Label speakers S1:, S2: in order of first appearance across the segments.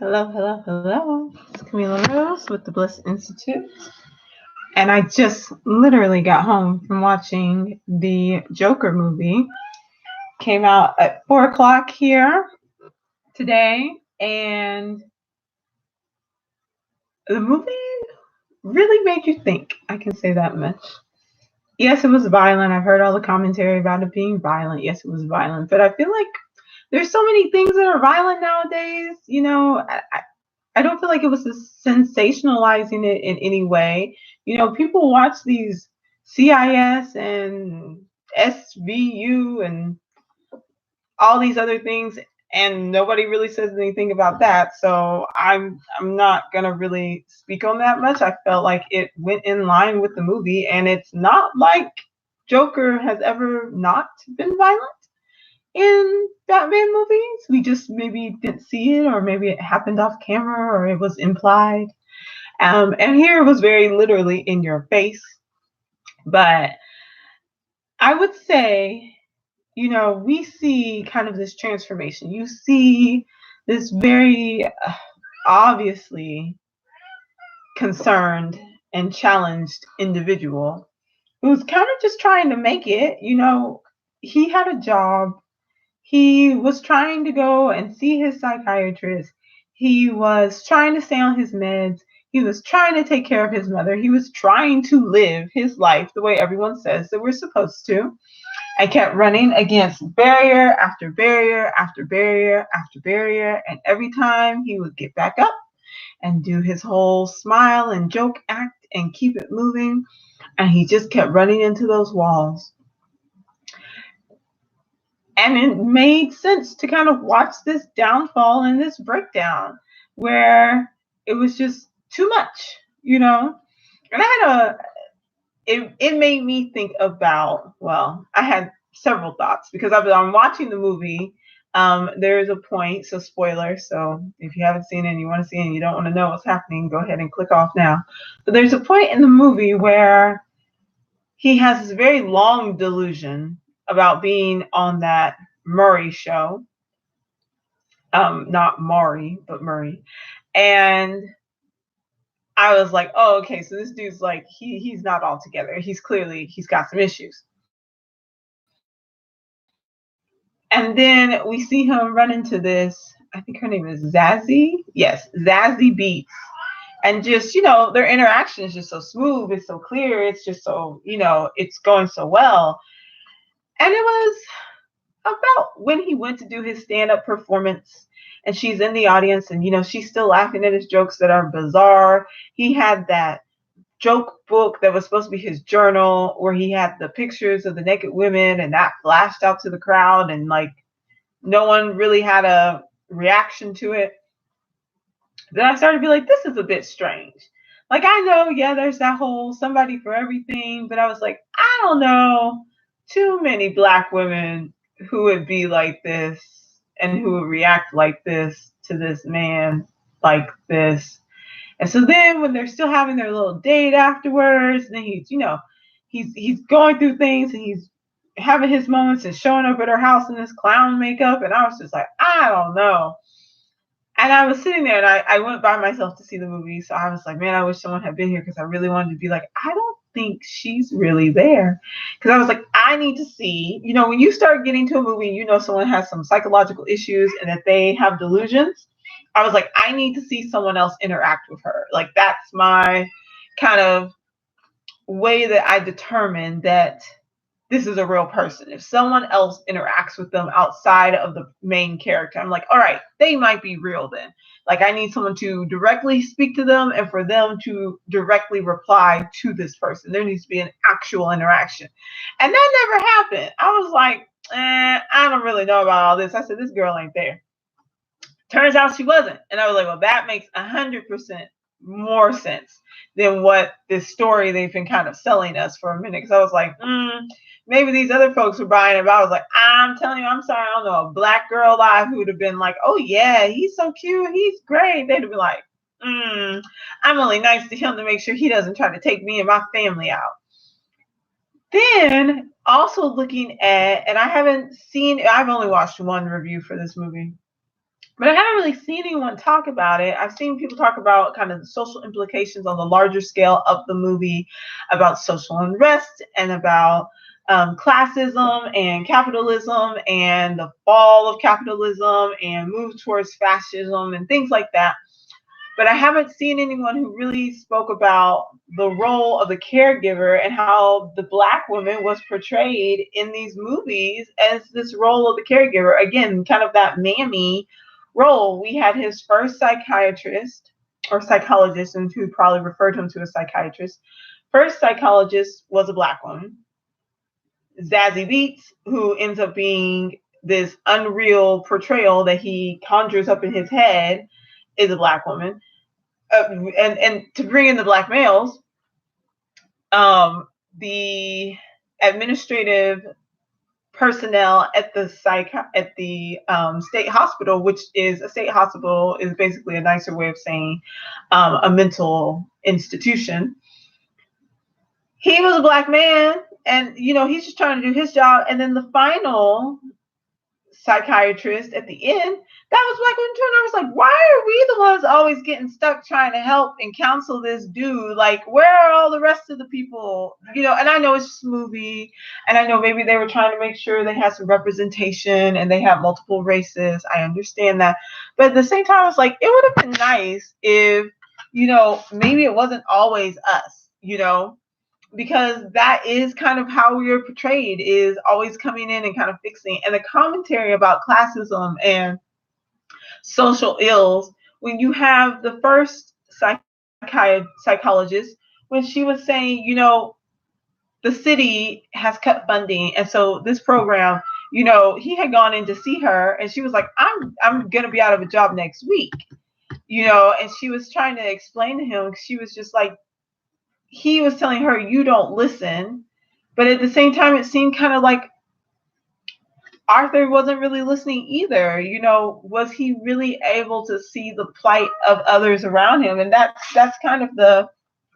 S1: Hello. It's Kamilah Rose with the Bliss Institute. And I just literally got home from watching the Joker movie. Came out at 4 o'clock here today. And the movie really made you think. I can say that much. Yes, it was violent. I've heard all the commentary about it being violent. Yes, it was violent. But I feel like there's so many things that are violent nowadays. I don't feel like it was sensationalizing it in any way. People watch these CIS and SVU and all these other things, and nobody really says anything about that. So I'm not gonna really speak on that much. I felt like it went in line with the movie, and it's not like Joker has ever not been violent in Batman movies. We just maybe didn't see it, or maybe it happened off camera, or it was implied. And here it was very literally in your face. But I would say, we see kind of this transformation. You see this very obviously concerned and challenged individual who's kind of just trying to make it. He had a job. He was trying to go and see his psychiatrist. He was trying to stay on his meds. He was trying to take care of his mother. He was trying to live his life the way everyone says that we're supposed to. I kept running against barrier after barrier after barrier after barrier. And every time he would get back up and do his whole smile and joke act and keep it moving. And he just kept running into those walls. And it made sense to kind of watch this downfall and this breakdown where it was just too much, And it made me think about, I had several thoughts because I'm watching the movie. There's a point, so spoiler. So if you haven't seen it and you want to see it and you don't want to know what's happening, go ahead and click off now. But there's a point in the movie where he has this very long delusion about being on that Murray show. Not Maury, but Murray. And I was like, oh, okay, so this dude's like, he's not all together. He's got some issues. And then we see him run into this, I think her name is Zazie. Yes, Zazie Beetz. And just, their interaction is just so smooth. It's so clear. It's just so, it's going so well. And it was about when he went to do his stand-up performance and she's in the audience and, she's still laughing at his jokes that are bizarre. He had that joke book that was supposed to be his journal where he had the pictures of the naked women and that flashed out to the crowd and like no one really had a reaction to it. Then I started to be like, this is a bit strange. Like, I know, yeah, there's that whole somebody for everything, but I was like, I don't know too many Black women who would be like this and who would react like this to this man like this. And so then when they're still having their little date afterwards, then he's going through things and he's having his moments and showing up at her house in this clown makeup. And I was just like, I don't know. And I was sitting there and I went by myself to see the movie. So I was like, man, I wish someone had been here because I really wanted to be like, I don't think she's really there. Because I was like, I need to see, when you start getting to a movie and someone has some psychological issues and that they have delusions, I was like, I need to see someone else interact with her. Like, that's my kind of way that I determine that this is a real person. If someone else interacts with them outside of the main character, I'm like, all right, they might be real then. Like, I need someone to directly speak to them and for them to directly reply to this person. There needs to be an actual interaction. And that never happened. I was like, I don't really know about all this. I said, this girl ain't there. Turns out she wasn't. And I was like, well, that makes 100% more sense than what this story they've been kind of selling us for a minute. Because I was like, maybe these other folks were buying it. But I was like, I'm telling you, I'm sorry, I don't know a Black girl alive who would have been like, oh yeah, he's so cute, he's great. They'd have been like, I'm only nice to him to make sure he doesn't try to take me and my family out. Then also looking at, and I've only watched one review for this movie. but I haven't really seen anyone talk about it. I've seen people talk about kind of the social implications on the larger scale of the movie, about social unrest and about classism and capitalism and the fall of capitalism and move towards fascism and things like that. But I haven't seen anyone who really spoke about the role of the caregiver and how the Black woman was portrayed in these movies as this role of the caregiver. Again, kind of that mammy role. We had his first psychiatrist or psychologist, and who probably referred him to as psychiatrist. First psychologist was a Black woman, Zazie Beetz, who ends up being this unreal portrayal that he conjures up in his head, is a Black woman. And to bring in the Black males, the administrative personnel at the state hospital, which is a state hospital, is basically a nicer way of saying a mental institution. He was a Black man, and he's just trying to do his job. And then the final psychiatrist at the end, that was Black women too. And I was like, why are we the ones always getting stuck trying to help and counsel this dude? Like, where are all the rest of the people? And I know it's just a movie, and I know maybe they were trying to make sure they had some representation and they have multiple races. I understand that. But at the same time, I was like, it would have been nice if, maybe it wasn't always us, because that is kind of how we are portrayed, is always coming in and kind of fixing. And the commentary about classism and social ills, when you have the first psychologist, when she was saying, the city has cut funding, and so this program, he had gone in to see her, and she was like, I'm gonna be out of a job next week, and she was trying to explain to him, she was just like, he was telling her, you don't listen. But at the same time, it seemed kind of like Arthur wasn't really listening either. Was he really able to see the plight of others around him? And that's kind of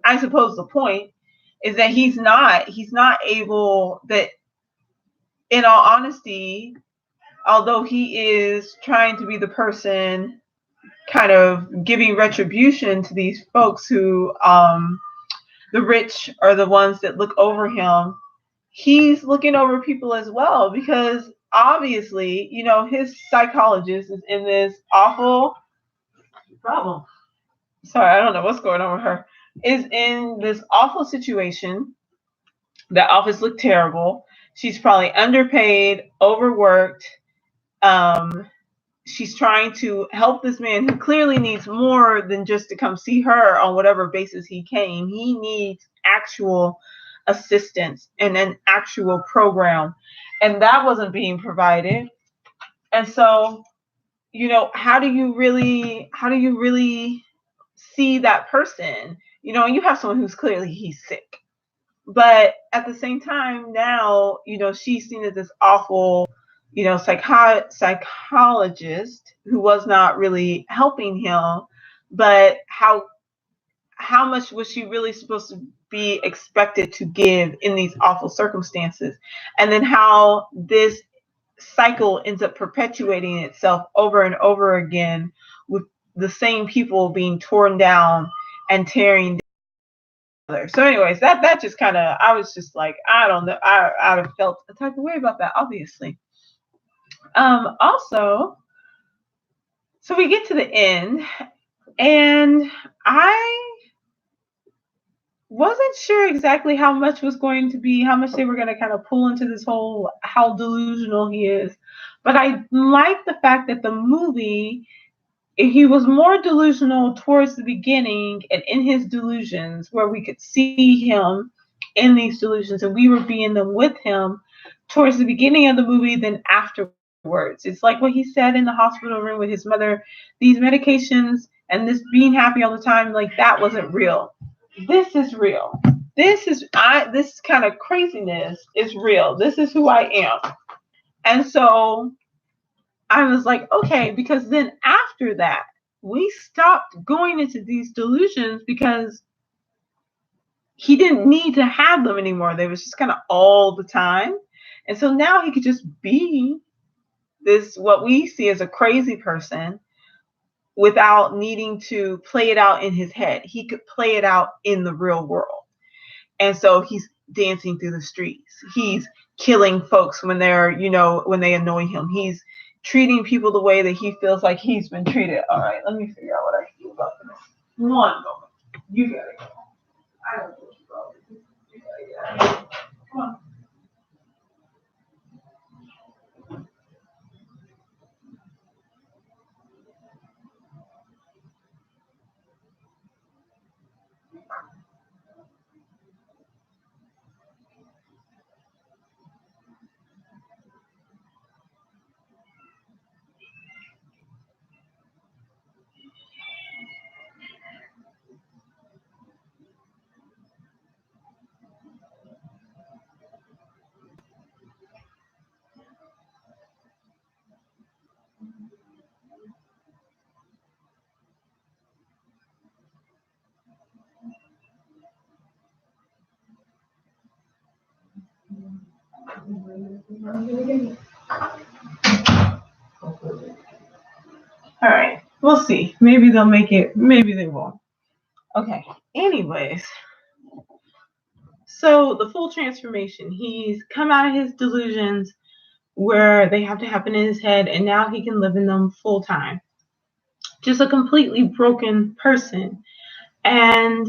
S1: I suppose the point is that he's not able, that in all honesty, although he is trying to be the person kind of giving retribution to these folks who, the rich are the ones that look over him, he's looking over people as well, because obviously, his psychologist is in this awful problem. Sorry, I don't know what's going on with her. Is in this awful situation. The office looked terrible. She's probably underpaid, overworked. She's trying to help this man who clearly needs more than just to come see her on whatever basis he came. He needs actual assistance and an actual program, and that wasn't being provided. And so, how do you really see that person? And you have someone who's clearly, he's sick, but at the same time, now, she's seen as this awful, psychologist who was not really helping him. But how much was she really supposed to be expected to give in these awful circumstances? And then how this cycle ends up perpetuating itself over and over again, with the same people being torn down and tearing down. So anyways, that just kind of, I was just like, I don't know, I'd have felt a type of way about that, obviously. Also, so we get to the end, and I wasn't sure exactly how much was going to be, how much they were going to kind of pull into this whole how delusional he is. But I like the fact that the movie, he was more delusional towards the beginning and in his delusions, where we could see him in these delusions and we were being them with him towards the beginning of the movie than afterwards. It's like what he said in the hospital room with his mother, these medications and this being happy all the time, like that wasn't real. This is real. This kind of craziness is real. This is who I am. And so I was like, okay, because then after that, we stopped going into these delusions because he didn't need to have them anymore. They was just kind of all the time. And so now he could just be what we see as a crazy person without needing to play it out in his head. He could play it out in the real world. And so he's dancing through the streets. He's killing folks when they're, when they annoy him. He's treating people the way that he feels like he's been treated. All right, let me figure out what I can do about this. One moment. You gotta go. I don't know what you're wrong. You gotta get out of here. Come on. All right, we'll see. Maybe they'll make it. Maybe they won't. Okay. Anyways, so the full transformation. He's come out of his delusions where they have to happen in his head, and now he can live in them full time. Just a completely broken person. And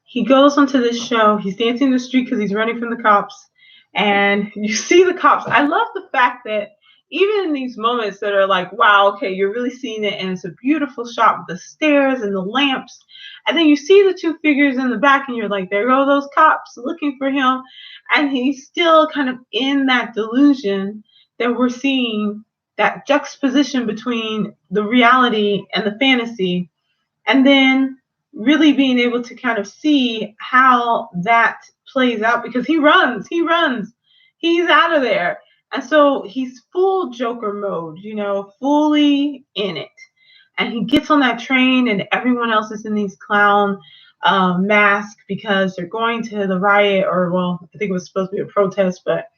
S1: he goes onto this show. He's dancing in the street because he's running from the cops. And you see the cops. I love the fact that even in these moments that are like, wow, okay, you're really seeing it, and it's a beautiful shot with the stairs and the lamps. And then you see the two figures in the back, and you're like, there go those cops looking for him. And he's still kind of in that delusion that we're seeing, that juxtaposition between the reality and the fantasy. And then really being able to kind of see how that plays out, because he runs, he's out of there. And so he's full Joker mode, fully in it. And he gets on that train, and everyone else is in these clown masks because they're going to the riot, or, well, I think it was supposed to be a protest, but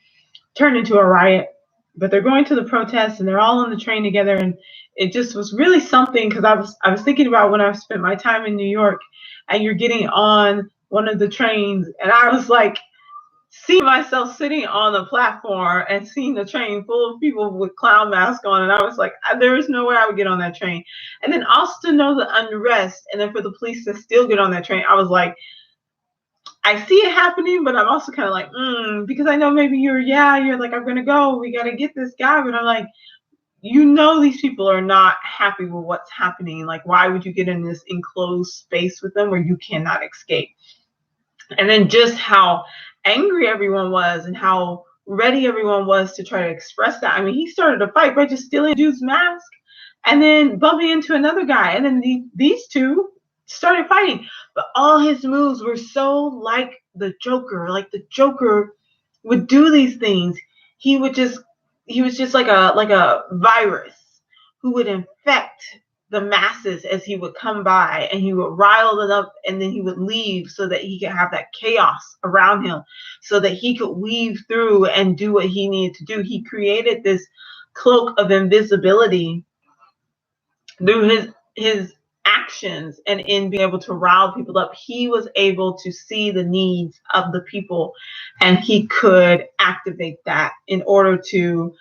S1: turned into a riot. But they're going to the protest, and they're all on the train together. And it just was really something, because I was thinking about when I spent my time in New York, and you're getting on one of the trains, and I was like, seeing myself sitting on the platform and seeing the train full of people with clown masks on, and I was like, there is no way I would get on that train. And then also to know the unrest, and then for the police to still get on that train, I was like, I see it happening, but I'm also kind of like, because I know maybe you're like, I'm gonna go, we gotta get this guy, but I'm like, these people are not happy with what's happening. Like, why would you get in this enclosed space with them where you cannot escape? And then just how angry everyone was, and how ready everyone was to try to express that. I mean, he started a fight by just stealing a dude's mask and then bumping into another guy. And then these two started fighting. But all his moves were so like the Joker. Like the Joker would do these things. He was just like a virus who would infect the masses as he would come by, and he would rile them up, and then he would leave so that he could have that chaos around him, so that he could weave through and do what he needed to do. He created this cloak of invisibility through his actions, and in being able to rile people up, he was able to see the needs of the people, and he could activate that in order to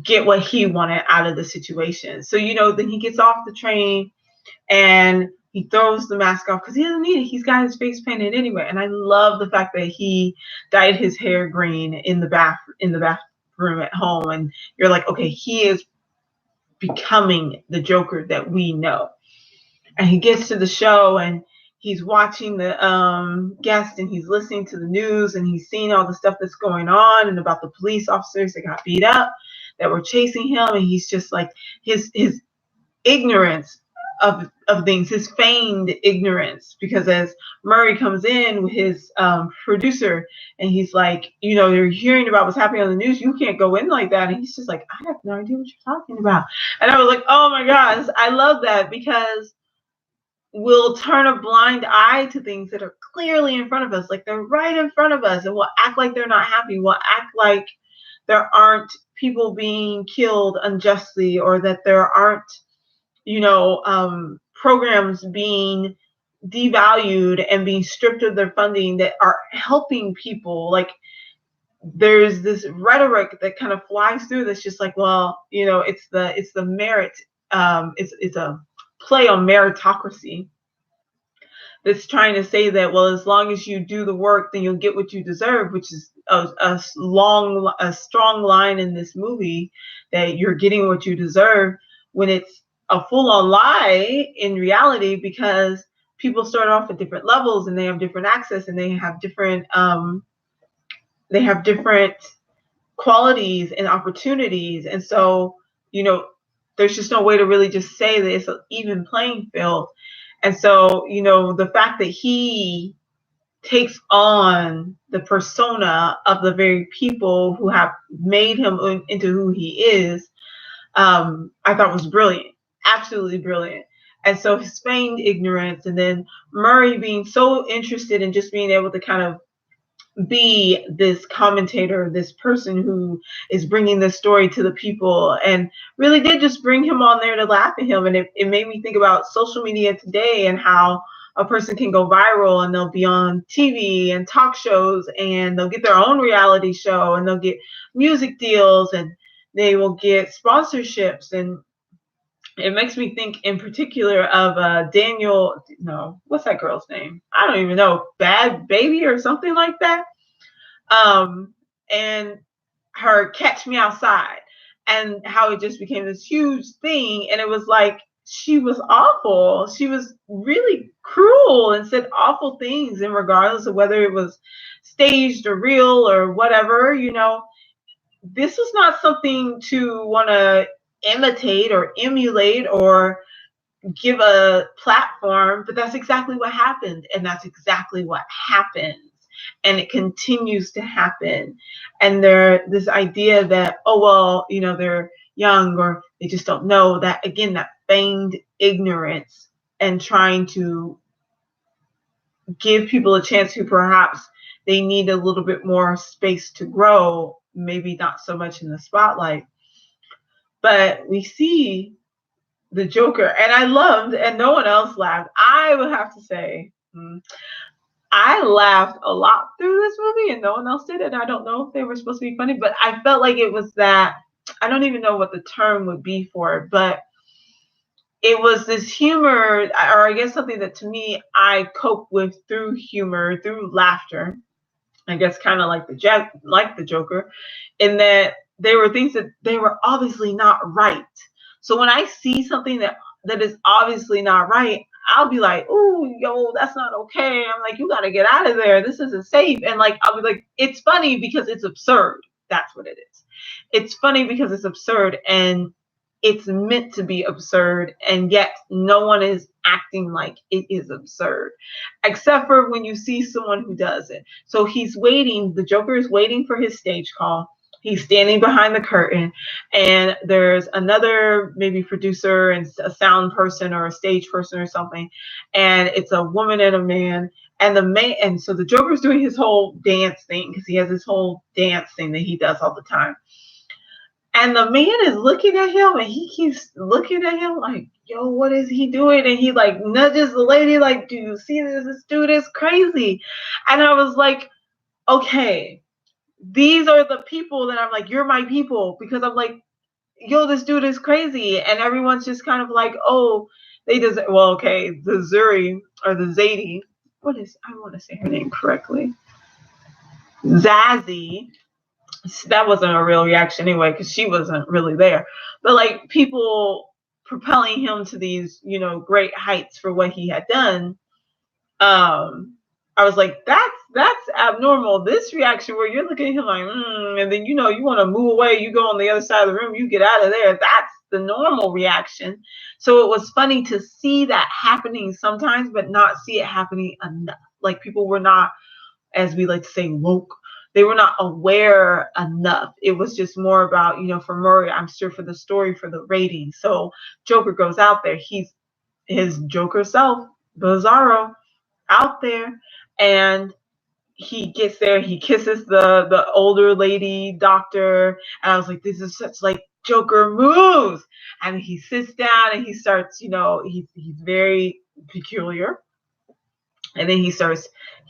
S1: get what he wanted out of the situation. So, then he gets off the train and he throws the mask off because he doesn't need it. He's got his face painted anyway. And I love the fact that he dyed his hair green in the bathroom at home. And you're like, okay, he is becoming the Joker that we know. And he gets to the show, and he's watching the guest, and he's listening to the news, and he's seeing all the stuff that's going on, and about the police officers that got beat up, that were chasing him. And he's just like, his ignorance of things, his feigned ignorance, because as Murray comes in with his producer, and he's like, they're hearing about what's happening on the news, you can't go in like that. And he's just like, I have no idea what you're talking about. And I was like, oh my gosh, I love that, because we'll turn a blind eye to things that are clearly in front of us, like they're right in front of us, and we'll act like they're not happy. We'll act like there aren't people being killed unjustly, or that there aren't, programs being devalued and being stripped of their funding that are helping people. Like, there's this rhetoric that kind of flies through that's just like, well, it's the merit, it's a play on meritocracy that's trying to say that, well, as long as you do the work, then you'll get what you deserve, which is a strong line in this movie, that you're getting what you deserve, when it's a full-on lie in reality, because people start off at different levels, and they have different access, and they have different qualities and opportunities. And so, there's just no way to really just say that it's an even playing field. And so, the fact that he takes on the persona of the very people who have made him into who he is, I thought was brilliant, absolutely brilliant. And so his feigned ignorance, and then Murray being so interested in just being able to kind of be this commentator, this person who is bringing this story to the people, and really did just bring him on there to laugh at him. And it made me think about social media today, and how a person can go viral, and they'll be on TV and talk shows, and they'll get their own reality show, and they'll get music deals, and they will get sponsorships. And it makes me think in particular of Daniel, no, what's that girl's name? I don't even know, Bad Baby or something like that. And her Catch Me Outside, and how it just became this huge thing. And it was like, she was awful. She was really cruel and said awful things, and regardless of whether it was staged or real or whatever, this was not something to want to imitate or emulate or give a platform, but that's exactly what happened, and that's exactly what happens, and it continues to happen. And this idea that, oh well, they're young, or they just don't know, that again, that feigned ignorance, and trying to give people a chance who perhaps they need a little bit more space to grow, maybe not so much in the spotlight. But we see the Joker, and I loved, and no one else laughed, I would have to say, I laughed a lot through this movie, and no one else did. And I don't know if they were supposed to be funny, but I felt like it was that, I don't even know what the term would be for it, but it was this humor, or I guess something that to me, I cope with through humor, through laughter. I guess kind of like the Joker, in that there were things that they were obviously not right. So when I see something that is obviously not right, I'll be like, "Ooh, yo, that's not okay." I'm like, "You got to get out of there. This isn't safe." And like, I'll be like, "It's funny because it's absurd." That's what it is. It's funny because it's absurd, and it's meant to be absurd, and yet no one is acting like it is absurd, except for when you see someone who does it. So he's waiting, the Joker is waiting for his stage call. He's standing behind the curtain, and there's another maybe producer and a sound person or a stage person or something, and it's a woman and a man. And so the Joker's doing his whole dance thing, because he has this whole dance thing that he does all the time. And the man is looking at him, and he keeps looking at him like, yo, what is he doing? And he like nudges the lady like, do you see this? This dude is crazy. And I was like, okay, these are the people that I'm like, you're my people. Because I'm like, yo, this dude is crazy. And everyone's just kind of like, oh, they just, well, okay, the Zuri, or the Zadie, I want to say her name correctly. Zazie. That wasn't a real reaction anyway, because she wasn't really there. But like, people propelling him to these, great heights for what he had done. I was like, that's abnormal. This reaction where you're looking at him like, and then you want to move away, you go on the other side of the room, you get out of there. That's the normal reaction. So it was funny to see that happening sometimes, but not see it happening enough. Like, people were not, as we like to say, woke. They were not aware enough. It was just more about, for Murray, I'm sure for the story, for the rating. So Joker goes out there. He's his Joker self, Bizarro, out there. And he gets there, he kisses the older lady doctor, and I was like, this is such like Joker moves. And he sits down and he starts, he's very peculiar. And then he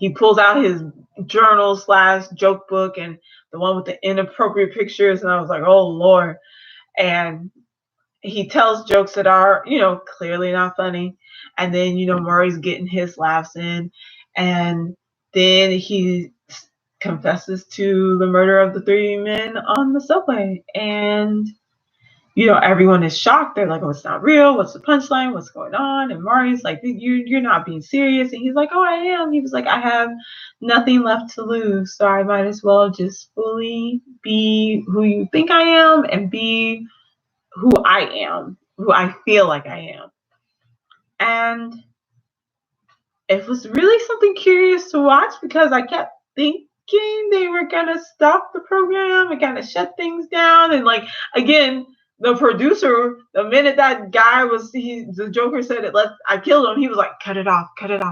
S1: pulls out his journal / joke book, and the one with the inappropriate pictures. And I was like, oh Lord. And he tells jokes that are, clearly not funny. And then, Murray's getting his laughs in. And then he confesses to the murder of the 3 men on the subway. And, everyone is shocked. They're like, oh, it's not real. What's the punchline? What's going on? And Murray's like, you're not being serious. And he's like, oh, I am. He was like, I have nothing left to lose. So I might as well just fully be who you think I am and be who I am, who I feel like I am. And it was really something curious to watch, because I kept thinking they were going to stop the program and kind of shut things down. And like, again, the producer, the minute that guy the Joker said it, I killed him, he was like, cut it off,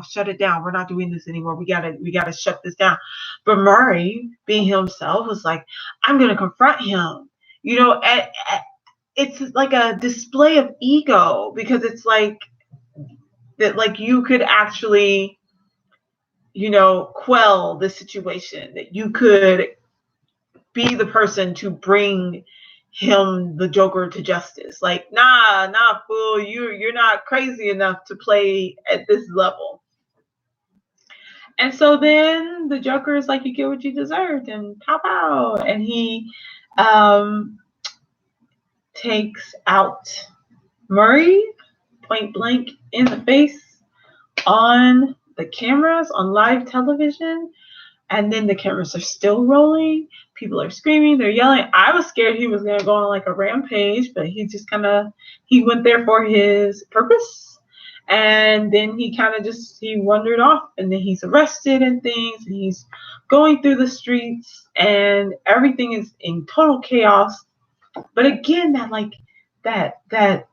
S1: shut it down. We're not doing this anymore. We gotta shut this down. But Murray, being himself, was like, I'm going to confront him. It's like a display of ego, because it's like that, like you could actually, quell the situation, that you could be the person to bring him, the Joker, to justice. Like, nah, fool, you're not crazy enough to play at this level. And so then the Joker is like, you get what you deserved, and pow, and he takes out Murray point blank in the face on the cameras on live television. And then the cameras are still rolling. People are screaming, they're yelling. I was scared he was going to go on like a rampage, but he just he went there for his purpose. And then he wandered off, and then he's arrested and things, and he's going through the streets, and everything is in total chaos. But again, that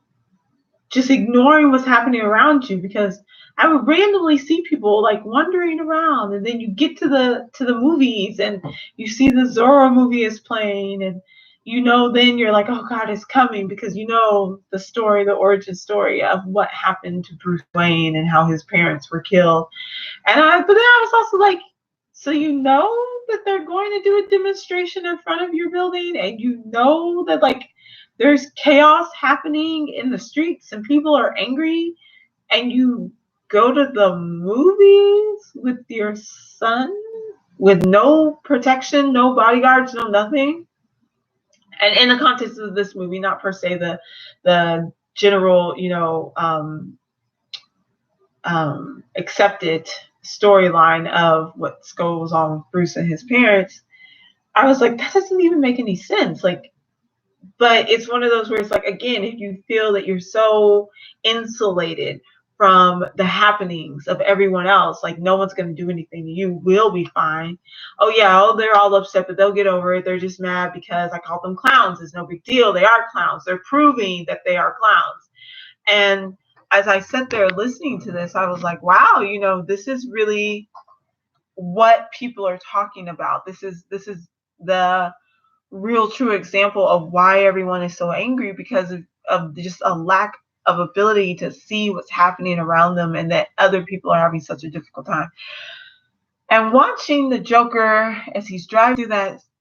S1: just ignoring what's happening around you, because I would randomly see people like wandering around, and then you get to the movies and you see the Zorro movie is playing, and then you're like, oh God, it's coming, because the origin story of what happened to Bruce Wayne and how his parents were killed. But then I was also like, so that they're going to do a demonstration in front of your building, and that like there's chaos happening in the streets and people are angry, and you go to the movies with your son with no protection, no bodyguards, no nothing. And in the context of this movie, not per se the general, accepted storyline of what goes on with Bruce and his parents, I was like, that doesn't even make any sense. Like, but it's one of those where it's like, again, if you feel that you're so insulated from the happenings of everyone else, like no one's going to do anything to you, we'll be fine. Oh yeah, they're all upset, but they'll get over it. They're just mad because I called them clowns. It's no big deal. They are clowns. They're proving that they are clowns. And as I sat there listening to this, I was like, wow, this is really what people are talking about. This is the real true example of why everyone is so angry, because of just a lack of ability to see what's happening around them, and that other people are having such a difficult time. And watching the Joker as he's driving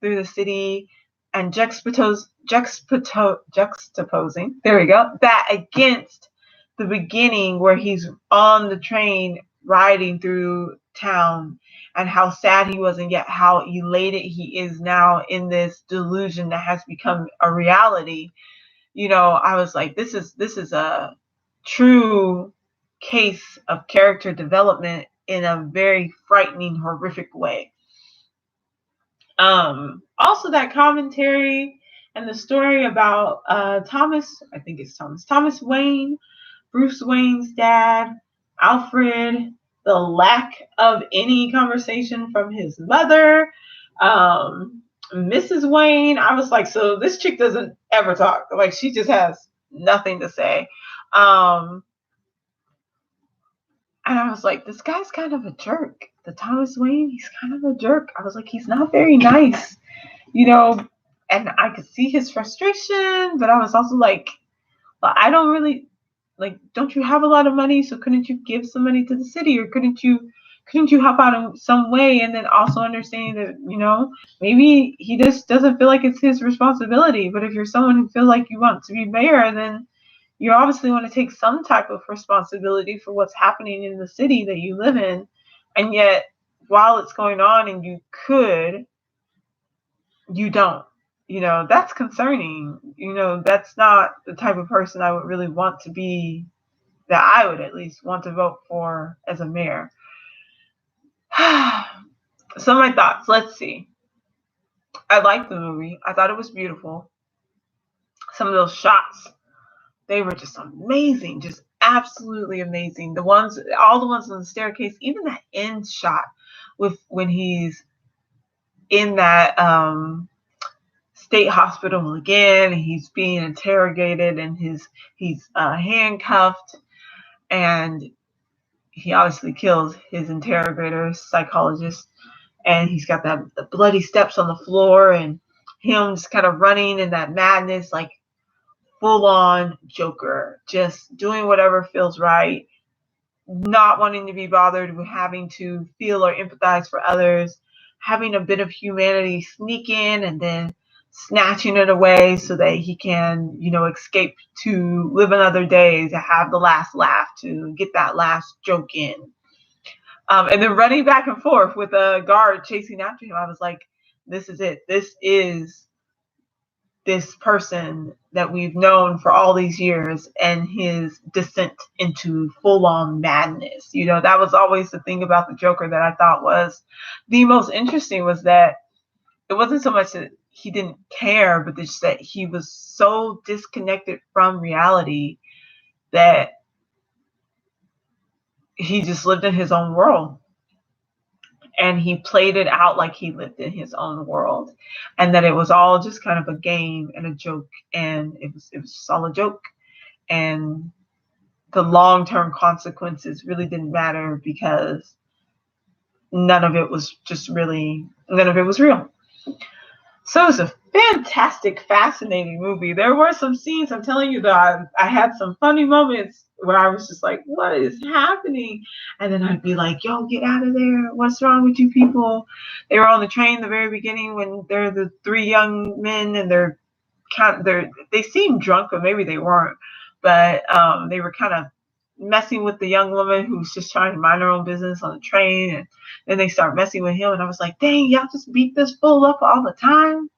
S1: through the city and juxtaposing, there we go, that against the beginning where he's on the train riding through town, and how sad he was, and yet how elated he is now in this delusion that has become a reality. I was like, this is a true case of character development in a very frightening, horrific way. Also that commentary and the story about Thomas Wayne, Bruce Wayne's dad, Alfred, the lack of any conversation from his mother, Mrs. Wayne. I was like, so this chick doesn't ever talk. Like, she just has nothing to say. And I was like, this guy's kind of a jerk. the Thomas Wayne, he's kind of a jerk. I was like, he's not very nice, you know, and I could see his frustration, but I was also like, well, I don't really like, don't you have a lot of money? So couldn't you give some money to the city, or couldn't you help out in some way? And then also understanding that, maybe he just doesn't feel like it's his responsibility. But if you're someone who feels like you want to be mayor, then you obviously want to take some type of responsibility for what's happening in the city that you live in. And yet, while it's going on and you don't. That's concerning. That's not the type of person I would really want to be, that I would at least want to vote for as a mayor. Some of my thoughts. Let's see. I liked the movie. I thought it was beautiful. Some of those shots, they were just amazing, just absolutely amazing. All the ones on the staircase, even that end shot with when he's in that state hospital again, and he's being interrogated, and he's handcuffed, and he obviously kills his interrogator, psychologist, and he's got the bloody steps on the floor, and him just kind of running in that madness, like full on Joker, just doing whatever feels right, not wanting to be bothered with having to feel or empathize for others, having a bit of humanity sneak in and then snatching it away so that he can, escape to live another day, to have the last laugh, to get that last joke in. And then running back and forth with a guard chasing after him. I was like, this is it. This is this person that we've known for all these years, and his descent into full-on madness. That was always the thing about the Joker that I thought was the most interesting, was that it wasn't so much that he didn't care, but just that he was so disconnected from reality that he just lived in his own world. And he played it out like he lived in his own world, and that it was all just kind of a game and a joke, and it was just all a joke, and the long-term consequences really didn't matter because none of it was real. So it was a fantastic, fascinating movie. There were some scenes, I'm telling you, that I had some funny moments where I was just like, what is happening? And then I'd be like, yo, get out of there. What's wrong with you people? They were on the train the very beginning when they're the three young men, and they seemed drunk, but maybe they weren't. But they were kind of messing with the young woman who's just trying to mind her own business on the train, and then they start messing with him, and I was like, dang, y'all just beat this fool up all the time.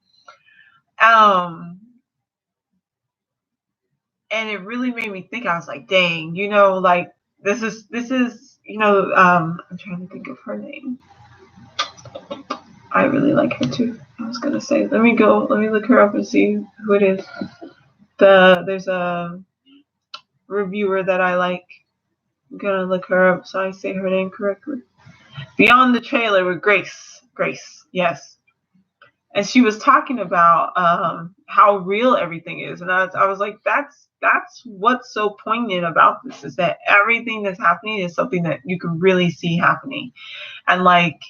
S1: And it really made me think. I was like, dang, like this is I'm trying to think of her name. I really like her too. I was gonna say, let me look her up and see who it is. There's a reviewer that I like. I'm gonna look her up so I say her name correctly. Beyond the Trailer with Grace, yes. And she was talking about how real everything is, and I was like, that's what's so poignant about this, is that everything that's happening is something that you can really see happening. And like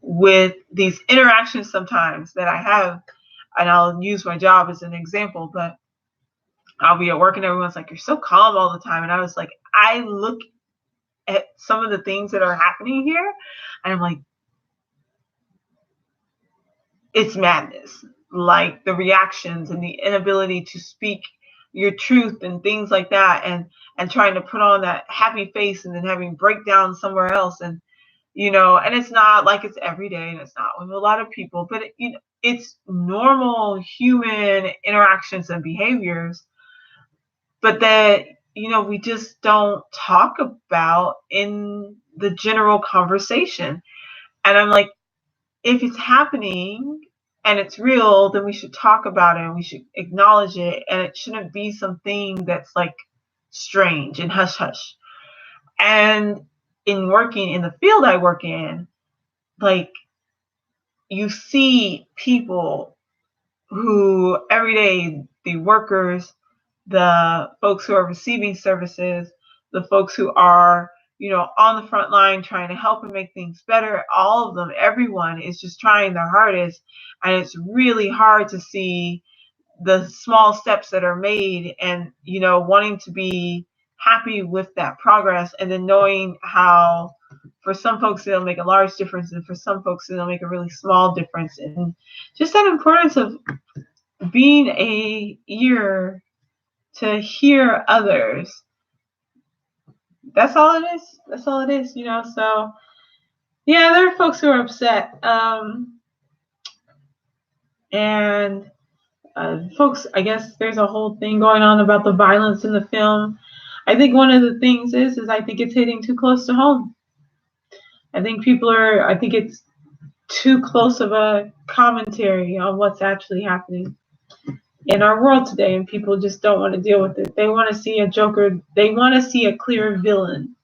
S1: with these interactions sometimes that I have, and I'll use my job as an example, but I'll be at work and everyone's like, you're so calm all the time, and I was like, I look at some of the things that are happening here, and I'm like, it's madness. Like the reactions and the inability to speak your truth and things like that, and trying to put on that happy face and then having breakdown somewhere else, and and it's not like it's every day, and it's not with a lot of people, but it's normal human interactions and behaviors, but that we just don't talk about in the general conversation. And I'm like, if it's happening and it's real, then we should talk about it and we should acknowledge it, and it shouldn't be something that's like strange and hush hush. And in working in the field I work in, like, you see people who every day, the workers, the folks who are receiving services, the folks who are on the front line trying to help and make things better. All of them, everyone is just trying their hardest. And it's really hard to see the small steps that are made and, wanting to be happy with that progress, and then knowing how for some folks it'll make a large difference and for some folks it'll make a really small difference. And just that importance of being a ear to hear others. That's all it is. So yeah, there are folks who are upset. And folks, I guess there's a whole thing going on about the violence in the film. I think one of the things is I think it's hitting too close to home. I think it's too close of a commentary on what's actually happening in our world today, and people just don't want to deal with it. They want to see a Joker. They want to see a clear villain.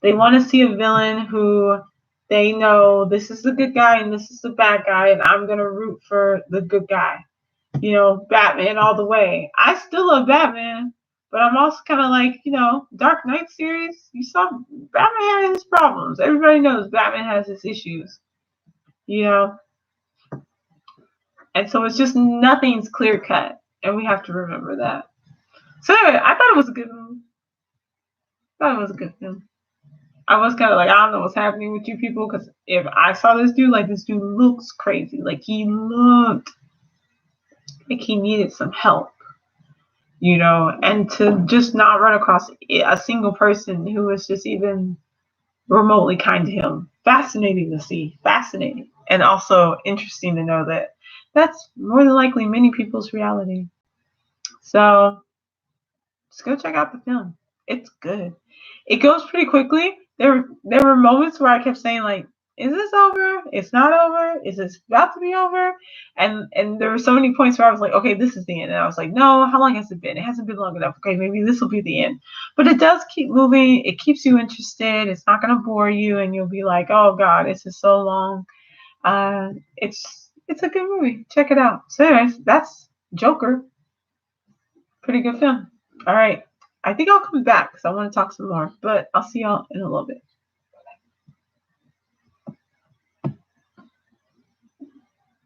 S1: They want to see a villain who they know this is the good guy and this is the bad guy, and I'm going to root for the good guy. Batman all the way. I still love Batman, but I'm also kind of like, Dark Knight series, you saw Batman had his problems. Everybody knows Batman has his issues, And so it's just nothing's clear cut, and we have to remember that. So anyway, I thought it was a good movie. Film. I was kind of like, I don't know what's happening with you people, because if I saw this dude looks crazy. Like, he looked like he needed some help, and to just not run across a single person who was just even remotely kind to him. Fascinating to see. Fascinating. And also interesting to know that that's more than likely many people's reality. So just go check out the film. It's good. It goes pretty quickly. There were moments where I kept saying, like, is this over? It's not over. Is this about to be over? And there were so many points where I was like, okay, this is the end. And I was like, no, how long has it been? It hasn't been long enough. Okay, maybe this will be the end. But it does keep moving. It keeps you interested. It's not going to bore you, and you'll be like, oh God, this is so long. It's a good movie. Check it out. So anyways, that's Joker. Pretty good film. All right. I think I'll come back because I want to talk some more, but I'll see y'all in a little bit.